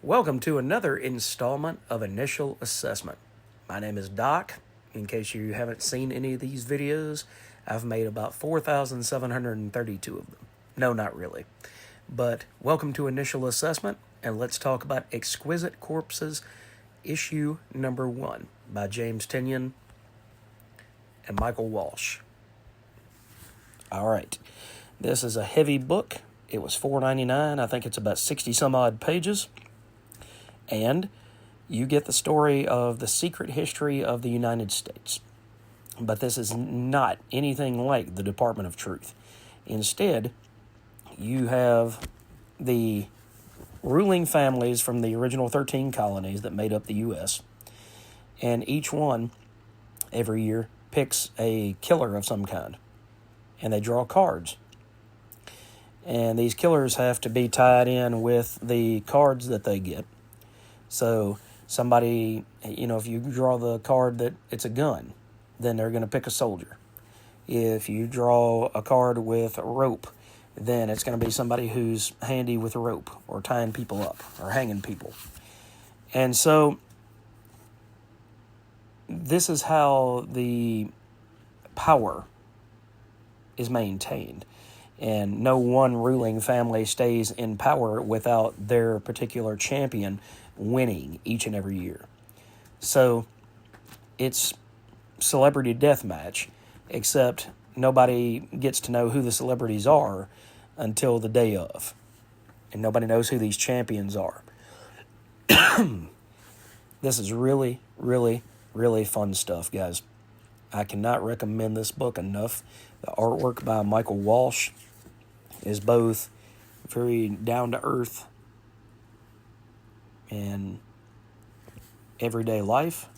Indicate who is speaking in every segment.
Speaker 1: Welcome to another installment of Initial Assessment. My name is Doc. In case you haven't seen any of these videos, I've made about 4,732 of them. No, not really. But welcome to Initial Assessment, and let's talk about Exquisite Corpses, issue number 1 by James Tynion and Michael Walsh. All right. This is a heavy book. It was $4.99. I think it's about 60 some odd pages. And you get the story of the secret history of the United States. But this is not anything like the Department of Truth. Instead, you have the ruling families from the original 13 colonies that made up the U.S., and each one, every year, picks a killer of some kind. And they draw cards. And these killers have to be tied in with the cards that they get. So somebody, if you draw the card that it's a gun, then they're going to pick a soldier. If you draw a card with a rope, then it's going to be somebody who's handy with a rope or tying people up or hanging people. And so this is how the power is maintained. And no one ruling family stays in power without their particular champion winning each and every year. So it's celebrity deathmatch, except nobody gets to know who the celebrities are until the day of. And nobody knows who these champions are. This is really, really, really fun stuff, guys. I cannot recommend this book enough. The artwork by Michael Walsh is both very down-to-earth and everyday life.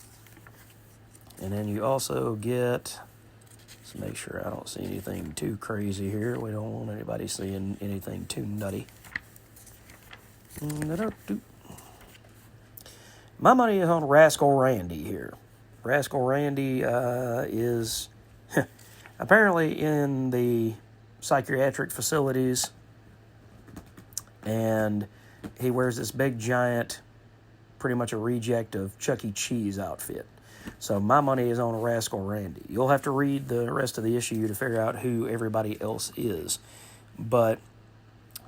Speaker 1: And then you also get, let's make sure I don't see anything too crazy here. We don't want anybody seeing anything too nutty. My money is on Rascal Randy here. Rascal Randy is apparently in the psychiatric facilities, and he wears this big giant, pretty much a reject of Chuck E. Cheese outfit. So my money is on Rascal Randy. You'll have to read the rest of the issue to figure out who everybody else is. But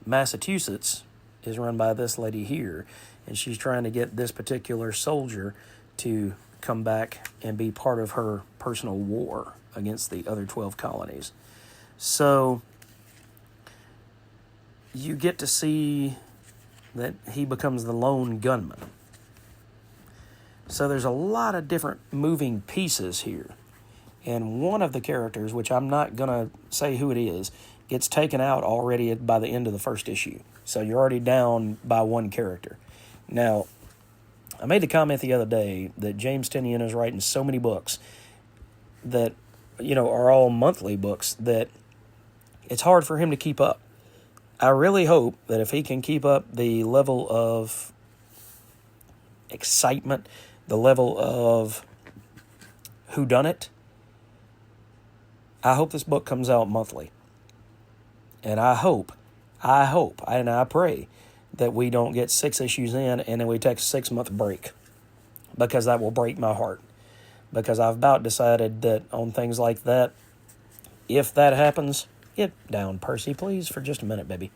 Speaker 1: Massachusetts is run by this lady here, and she's trying to get this particular soldier to come back and be part of her personal war against the other 12 colonies. So you get to see that he becomes the lone gunman. So there's a lot of different moving pieces here. And one of the characters, which I'm not going to say who it is, gets taken out already by the end of the first issue. So you're already down by one character. Now, I made the comment the other day that James Tynion is writing so many books that, are all monthly books, that it's hard for him to keep up. I really hope that if he can keep up the level of excitement, the level of whodunit, I hope this book comes out monthly. And I hope, and I pray that we don't get 6 issues in and then we take a 6-month break, because that will break my heart. Because I've about decided that on things like that, if that happens, get down, Percy, please, for just a minute, baby.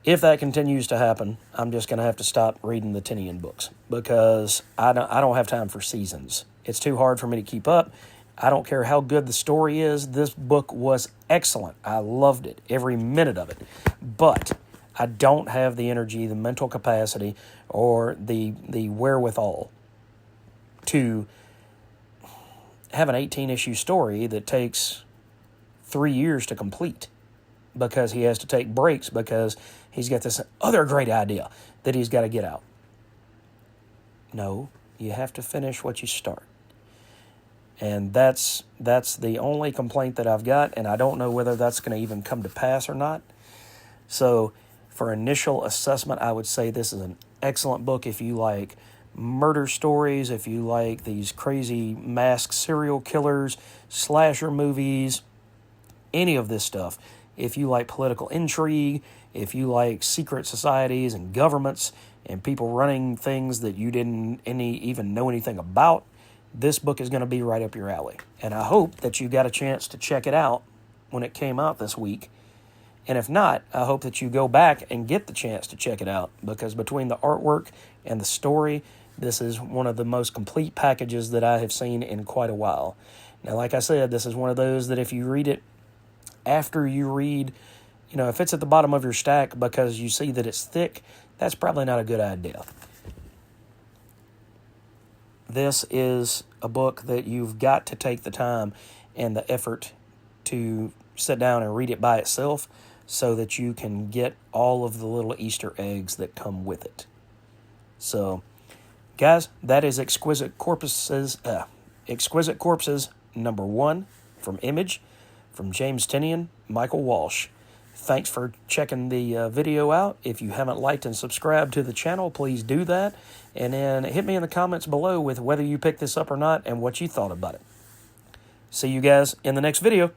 Speaker 1: If that continues to happen, I'm just going to have to stop reading the Tynion books, because I don't have time for seasons. It's too hard for me to keep up. I don't care how good the story is. This book was excellent. I loved it, every minute of it. But I don't have the energy, the mental capacity, or the wherewithal to have an 18-issue story that takes 3 years to complete, because he has to take breaks because he's got this other great idea that he's got to get out. No, you have to finish what you start. And that's the only complaint that I've got, and I don't know whether that's going to even come to pass or not. So for initial assessment, I would say this is an excellent book if you like murder stories, if you like these crazy masked serial killers, slasher movies, any of this stuff. If you like political intrigue, if you like secret societies and governments, and people running things that you didn't even know anything about, this book is going to be right up your alley. And I hope that you got a chance to check it out when it came out this week. And if not, I hope that you go back and get the chance to check it out, because between the artwork and the story, this is one of the most complete packages that I have seen in quite a while. Now, like I said, this is one of those that if you read it after you read, if it's at the bottom of your stack because you see that it's thick, that's probably not a good idea. This is a book that you've got to take the time and the effort to sit down and read it by itself so that you can get all of the little Easter eggs that come with it. So, guys, that is Exquisite Corpses number 1 from Image, from James Tynion, Michael Walsh. Thanks for checking the video out. If you haven't liked and subscribed to the channel, please do that. And then hit me in the comments below with whether you picked this up or not and what you thought about it. See you guys in the next video.